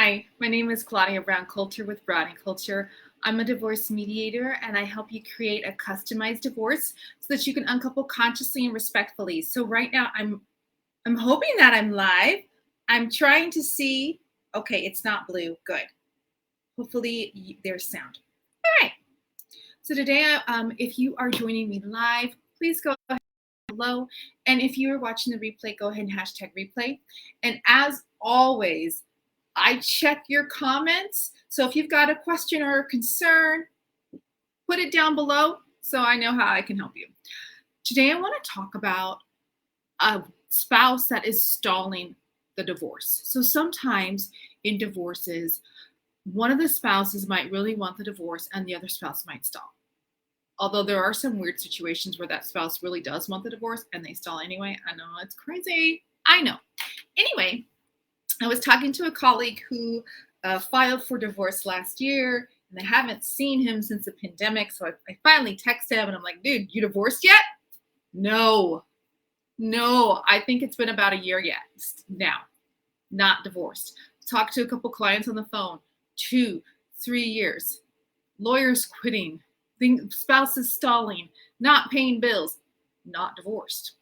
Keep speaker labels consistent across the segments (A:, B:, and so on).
A: Hi, my name is Claudia Brown Coulter with Brown & Culture. I'm a divorce mediator and I help you create a customized divorce so that you can uncouple consciously and respectfully. So right now I'm hoping that I'm live. I'm trying to see. Okay, it's not blue. Good. Hopefully there's sound. All right. So today, if you are joining me live, please go ahead below. And if you are watching the replay, go ahead and hashtag replay. And as always, I check your comments. So if you've got a question or a concern, put it down below so I know how I can help you. Today, I want to talk about a spouse that is stalling the divorce. So sometimes in divorces, one of the spouses might really want the divorce and the other spouse might stall. Although there are some weird situations where that spouse really does want the divorce and they stall anyway. I know, it's crazy. I know. Anyway, I was talking to a colleague who filed for divorce last year, and I haven't seen him since the pandemic. So I finally text him, and I'm like, dude, you divorced yet? No, I think it's been about a year yet now, not divorced. Talked to a couple clients on the phone, 2-3 years. Lawyers quitting, spouses stalling, not paying bills, not divorced.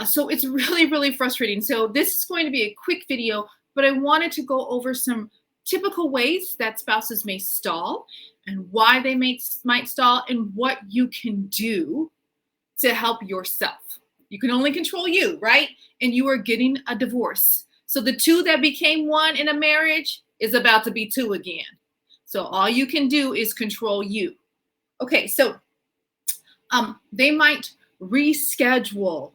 A: So it's really, really frustrating. So this is going to be a quick video, but I wanted to go over some typical ways that spouses may stall and why they might stall and what you can do to help yourself. You can only control you, right? And you are getting a divorce. So the two that became one in a marriage is about to be two again. So all you can do is control you. Okay, so they might reschedule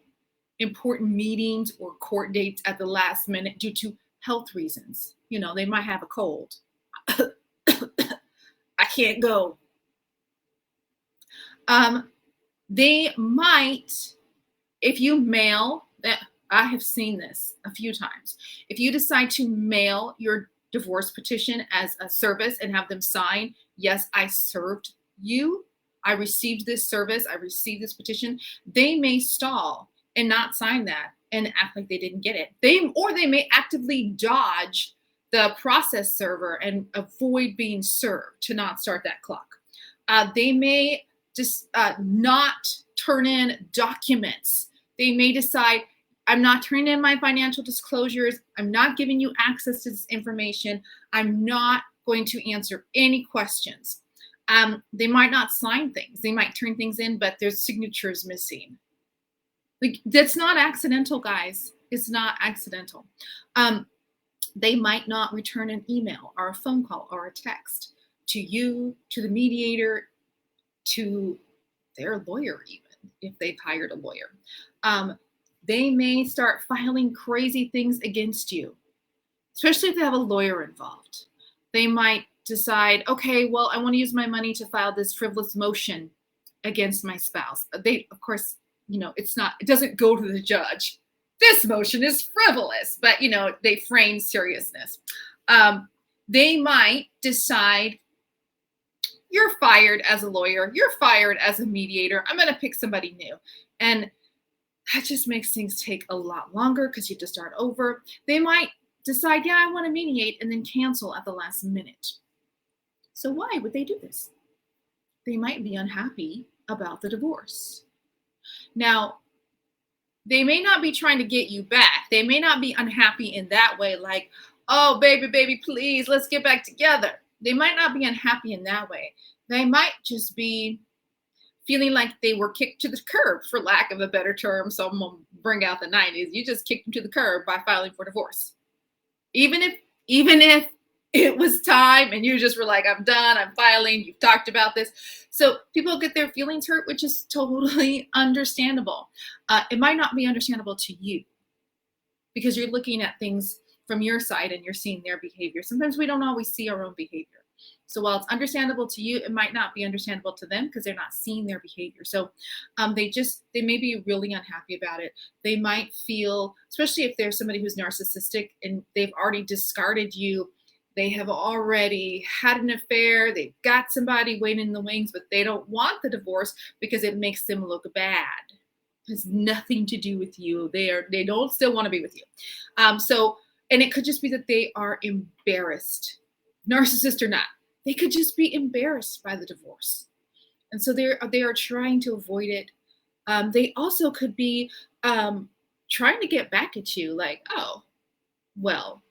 A: important meetings or court dates at the last minute due to health reasons. You know, they might have a cold. I can't go. They might, if you mail, I have seen this a few times. If you decide to mail your divorce petition as a service and have them sign, yes, I served you. I received this service. I received this petition. They may stall and not sign that and act like they didn't get it. They may actively dodge the process server and avoid being served to not start that clock. They may just not turn in documents. They may decide, I'm not turning in my financial disclosures. I'm not giving you access to this information. I'm not going to answer any questions. They might not sign things. They might turn things in, but their signatures missing. Like, that's not accidental, guys. It's not accidental. They might not return an email or a phone call or a text to you, to the mediator, to their lawyer, even if they've hired a lawyer. They may start filing crazy things against you, especially if they have a lawyer involved. They might decide, okay, well, I want to use my money to file this frivolous motion against my spouse. They, of course, you know, it doesn't go to the judge. This motion is frivolous, but, you know, they frame seriousness. They might decide, you're fired as a lawyer, you're fired as a mediator, I'm going to pick somebody new. And that just makes things take a lot longer because you have to start over. They might decide, yeah, I want to mediate, and then cancel at the last minute. So why would they do this? They might be unhappy about the divorce. Now, they may not be trying to get you back. They may not be unhappy in that way, like, oh, baby, please, let's get back together. They might not be unhappy in that way. They might just be feeling like they were kicked to the curb, for lack of a better term. So I'm going to bring out the 90s. You just kicked them to the curb by filing for divorce. Even if it was time and you just were like, I'm done, I'm filing, you've talked about this. So people get their feelings hurt, which is totally understandable. It might not be understandable to you because you're looking at things from your side and you're seeing their behavior. Sometimes we don't always see our own behavior. So while it's understandable to you, it might not be understandable to them because they're not seeing their behavior. So they may be really unhappy about it. They might feel, especially if there's somebody who's narcissistic and they've already discarded you, they have already had an affair, they've got somebody waiting in the wings, but they don't want the divorce because it makes them look bad. It has nothing to do with you. They don't still want to be with you. So And it could just be that they are embarrassed, narcissist or not. They could just be embarrassed by the divorce. And so they are trying to avoid it. They also could be trying to get back at you, like, oh, well,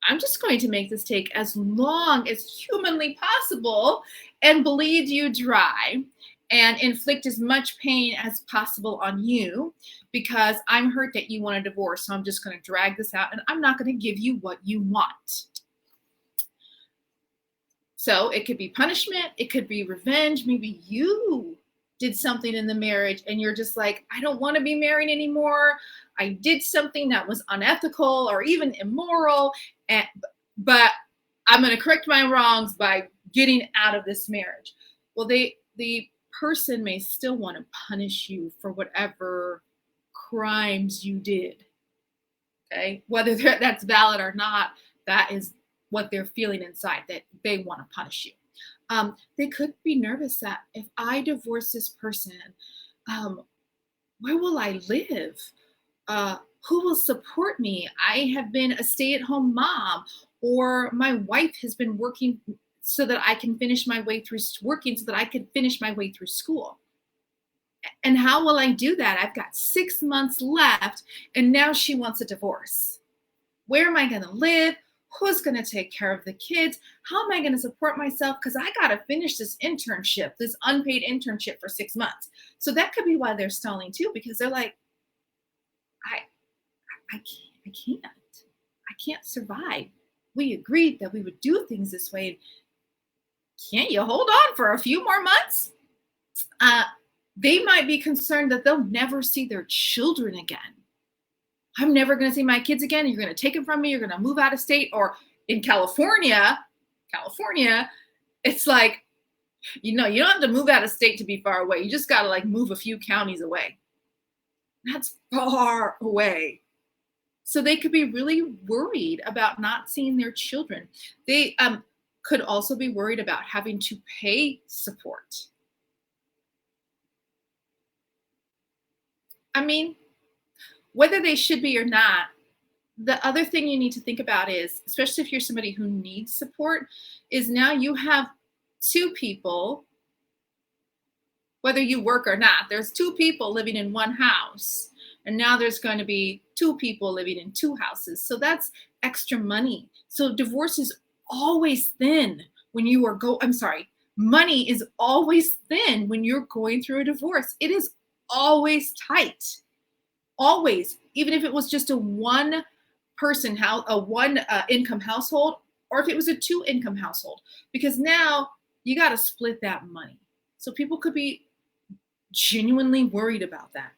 A: I'm just going to make this take as long as humanly possible and bleed you dry and inflict as much pain as possible on you because I'm hurt that you want a divorce. So I'm just going to drag this out and I'm not going to give you what you want. So it could be punishment. It could be revenge. Maybe you did something in the marriage and you're just like, I don't want to be married anymore. I did something that was unethical or even immoral, but I'm going to correct my wrongs by getting out of this marriage. Well, the person may still want to punish you for whatever crimes you did. Okay, whether that's valid or not, that is what they're feeling inside, that they want to punish you. They could be nervous that if I divorce this person, where will I live? Who will support me? I have been a stay-at-home mom, or my wife has been working so that I can finish my way through school. And how will I do that? I've got 6 months left, and now she wants a divorce. Where am I going to live? Who's going to take care of the kids? How am I going to support myself? Because I got to finish this internship, this unpaid internship for 6 months. So that could be why they're stalling too, because they're like, I can't survive. We agreed that we would do things this way. Can't you hold on for a few more months? They might be concerned that they'll never see their children again. I'm never going to see my kids again. You're going to take them from me. You're going to move out of state. Or in California, it's like, you don't have to move out of state to be far away. You just got to move a few counties away. That's far away. So they could be really worried about not seeing their children. They could also be worried about having to pay support. I mean, whether they should be or not, the other thing you need to think about is, especially if you're somebody who needs support, is now you have two people, whether you work or not, there's two people living in one house. And now there's going to be two people living in two houses. So that's extra money. So divorce is always thin when you are money is always thin when you're going through a divorce. It is always tight. Always. Even if it was just a one income household, or if it was a 2-income household, because now you got to split that money. So people could be genuinely worried about that.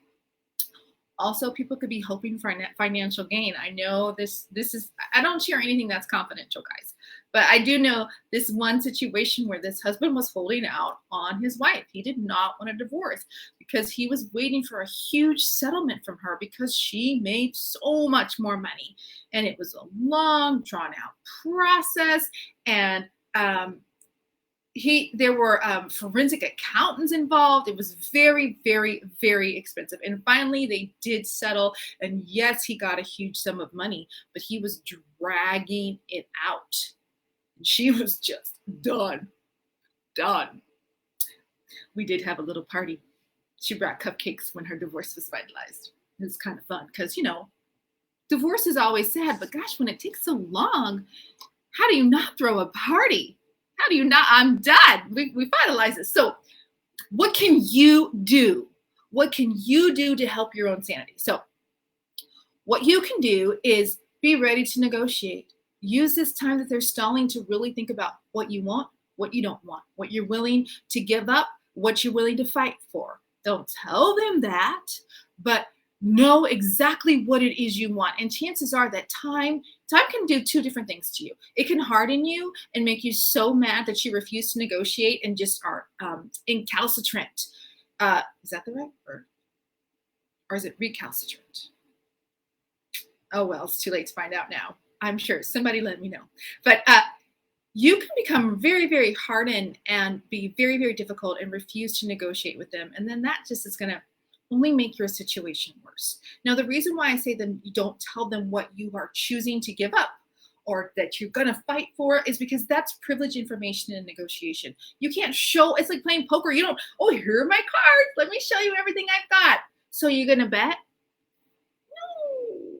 A: Also, people could be hoping for financial gain. I know this is, I don't share anything that's confidential, guys, but I do know this one situation where this husband was holding out on his wife. He did not want a divorce because he was waiting for a huge settlement from her because she made so much more money. And it was a long, drawn out process. And there were forensic accountants involved. It was very, very, very expensive. And finally, they did settle. And yes, he got a huge sum of money, but he was dragging it out. And she was just done. We did have a little party. She brought cupcakes when her divorce was finalized. It was kind of fun because, divorce is always sad, but gosh, when it takes so long, how do you not throw a party? How do you not? I'm done. We finalized this. So what can you do? What can you do to help your own sanity? So what you can do is be ready to negotiate. Use this time that they're stalling to really think about what you want, what you don't want, what you're willing to give up, what you're willing to fight for. Don't tell them that, but know exactly what it is you want. And chances are that time can do two different things to you. It can harden you and make you so mad that you refuse to negotiate and just are incalcitrant. Is that the right word? Or is it recalcitrant? Oh, well, it's too late to find out now. I'm sure somebody let me know. But you can become very, very hardened and be very, very difficult and refuse to negotiate with them. And then that just is going to only make your situation worse. Now, the reason why I say them, you don't tell them what you are choosing to give up or that you're going to fight for is because that's privileged information in negotiation. You can't show, it's like playing poker. You don't, oh, here are my cards. Let me show you everything I've got. So you're going to bet? No.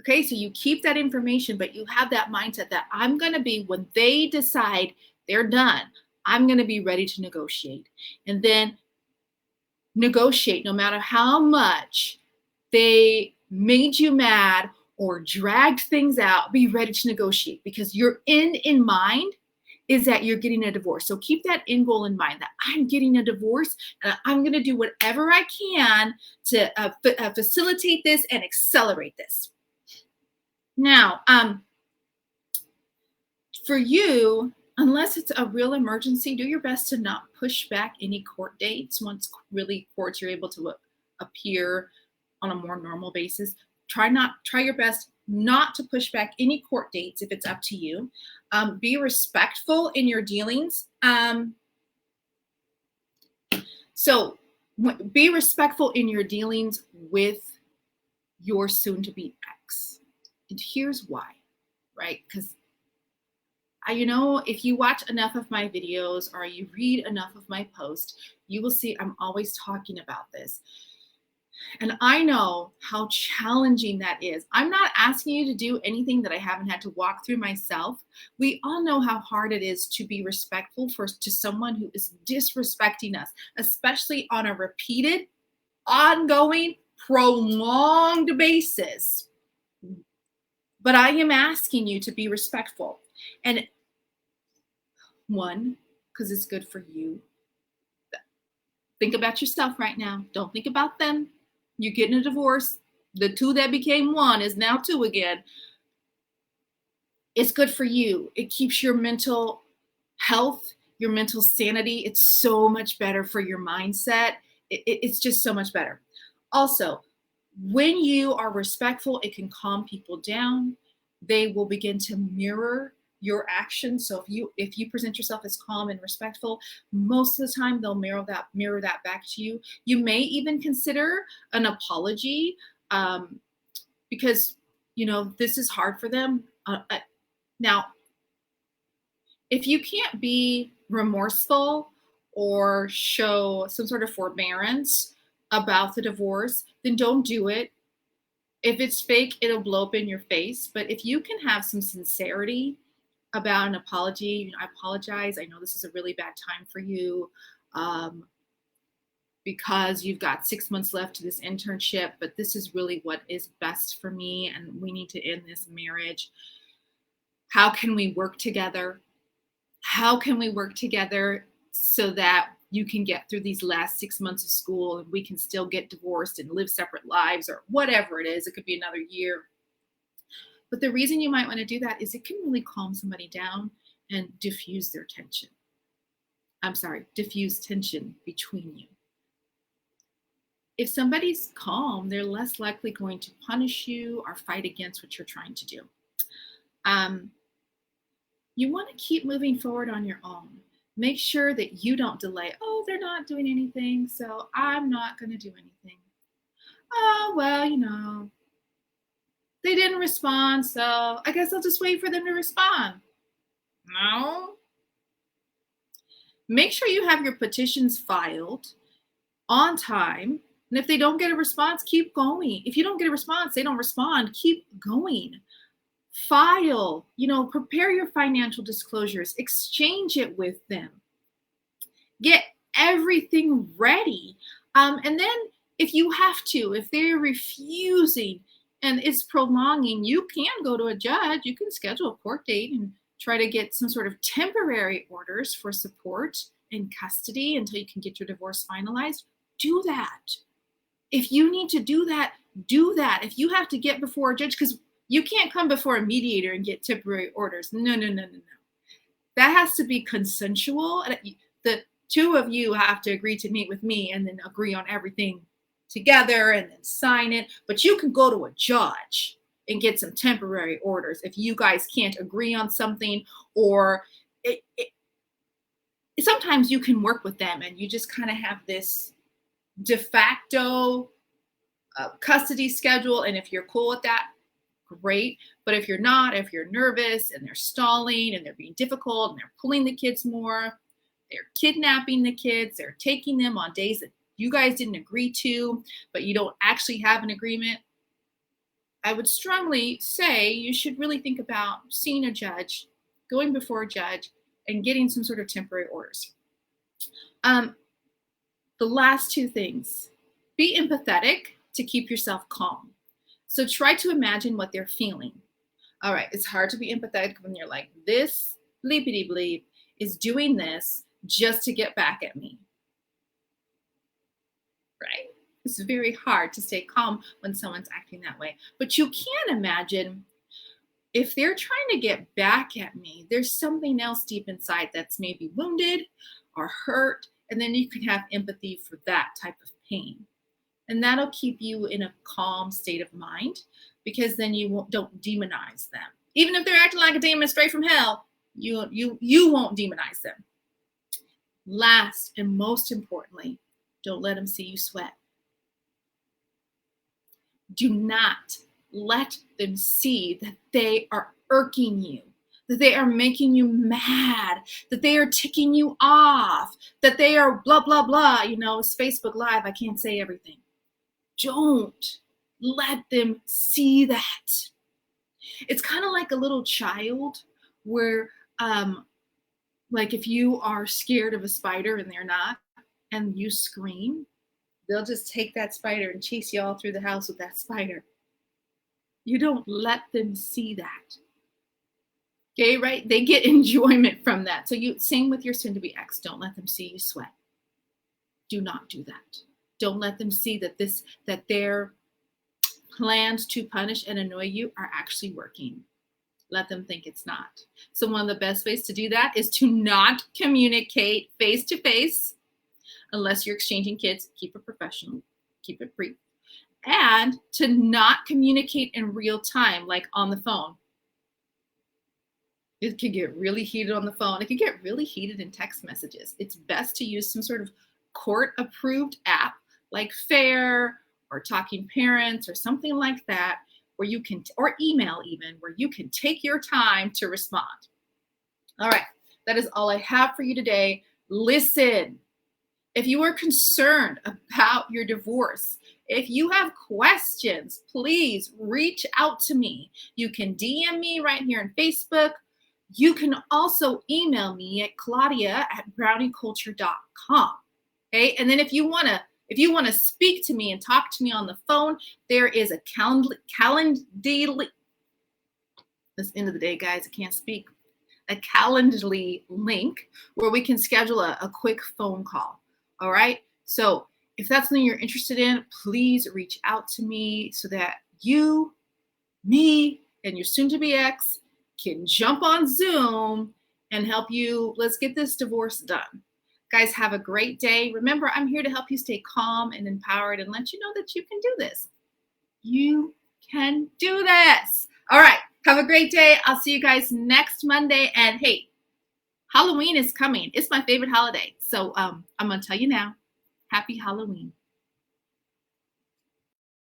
A: Okay, so you keep that information, but you have that mindset that I'm going to be, when they decide they're done, I'm going to be ready to negotiate. And then negotiate no matter how much they made you mad or dragged things out, be ready to negotiate because your end in mind is that you're getting a divorce. So keep that end goal in mind that I'm getting a divorce and I'm going to do whatever I can to facilitate this and accelerate this. Now, for you, unless it's a real emergency, do your best to not push back any court dates once really courts are able to appear on a more normal basis. Try your best not to push back any court dates if it's up to you. Be respectful in your dealings. So be respectful in your dealings with your soon-to-be ex. And here's why, right? Because if you watch enough of my videos or you read enough of my posts, you will see I'm always talking about this. And I know how challenging that is. I'm not asking you to do anything that I haven't had to walk through myself. We all know how hard it is to be respectful to someone who is disrespecting us, especially on a repeated, ongoing, prolonged basis. But I am asking you to be respectful. And one, because it's good for you. Think about yourself right now. Don't think about them. You're getting a divorce. The two that became one is now two again. It's good for you. It keeps your mental health, your mental sanity. It's so much better for your mindset. It's just so much better. Also, when you are respectful, it can calm people down. They will begin to mirror your actions. So if you present yourself as calm and respectful, most of the time they'll mirror that back to you. You may even consider an apology because this is hard for them. Now, if you can't be remorseful or show some sort of forbearance about the divorce, then don't do it. If it's fake, it'll blow up in your face. But if you can have some sincerity about an apology, I apologize. I know this is a really bad time for you because you've got 6 months left to this internship, but this is really what is best for me and we need to end this marriage. How can we work together? How can we work together so that you can get through these last 6 months of school and we can still get divorced and live separate lives or whatever it is? It could be another year. But the reason you might want to do that is it can really calm somebody down and diffuse tension between you. If somebody's calm, they're less likely going to punish you or fight against what you're trying to do. You want to keep moving forward on your own. Make sure that you don't delay. Oh, they're not doing anything, so I'm not going to do anything. Oh, well, they didn't respond, so I guess I'll just wait for them to respond. No. Make sure you have your petitions filed on time. And if they don't get a response, keep going. If you don't get a response, they don't respond, keep going. File, prepare your financial disclosures, exchange it with them. Get everything ready. And then if you have to, if they're refusing and it's prolonging, you can go to a judge. You can schedule a court date and try to get some sort of temporary orders for support and custody until you can get your divorce finalized. Do that. If you need to do that, do that. If you have to get before a judge, because you can't come before a mediator and get temporary orders. No. That has to be consensual. The two of you have to agree to meet with me and then agree on everything together and then sign it. But you can go to a judge and get some temporary orders if you guys can't agree on something, or sometimes you can work with them and you just kind of have this de facto custody schedule. And if you're cool with that, great. But if you're not, if you're nervous and they're stalling and they're being difficult and they're pulling the kids more, they're kidnapping the kids, they're taking them on days that you guys didn't agree to, but you don't actually have an agreement, I would strongly say you should really think about seeing a judge, going before a judge, and getting some sort of temporary orders. The last two things: be empathetic to keep yourself calm. So try to imagine what they're feeling. All right, it's hard to be empathetic when you're like, this bleepity bleep is doing this just to get back at me, right? It's very hard to stay calm when someone's acting that way. But you can imagine, if they're trying to get back at me, there's something else deep inside that's maybe wounded or hurt. And then you can have empathy for that type of pain. And that'll keep you in a calm state of mind, because then you don't demonize them. Even if they're acting like a demon straight from hell, you won't demonize them. Last and most importantly, don't let them see you sweat. Do not let them see that they are irking you, that they are making you mad, that they are ticking you off, that they are blah, blah, blah. You know, it's Facebook Live. I can't say everything. Don't let them see that. It's kind of like a little child where, like if you are scared of a spider and they're not, and you scream, they'll just take that spider and chase you all through the house with that spider. You don't let them see that. Okay, right? They get enjoyment from that. So you same with your soon-to-be ex. Don't let them see you sweat. Do not do that. Don't let them see that their plans to punish and annoy you are actually working. Let them think it's not. So one of the best ways to do that is to not communicate face to face, unless you're exchanging kids. Keep it professional, keep it brief, and to not communicate in real time, like on the phone. It could get really heated on the phone. It could get really heated in text messages. It's best to use some sort of court-approved app like Fair or Talking Parents or something like that, where you can, or email even, where you can take your time to respond. All right, that is all I have for you today. Listen, if you are concerned about your divorce, if you have questions, please reach out to me. You can DM me right here on Facebook. You can also email me at claudia@brownieculture.com. Okay, and then if you want to speak to me and talk to me on the phone, there is a Calendly. This end of the day, guys, I can't speak. A Calendly link where we can schedule a quick phone call. All right. So if that's something you're interested in, please reach out to me so that you, me, and your soon-to-be ex can jump on Zoom and help you. Let's get this divorce done. Guys, have a great day. Remember, I'm here to help you stay calm and empowered and let you know that you can do this. You can do this. All right. Have a great day. I'll see you guys next Monday. And hey, Halloween is coming. It's my favorite holiday. So I'm going to tell you now, happy Halloween.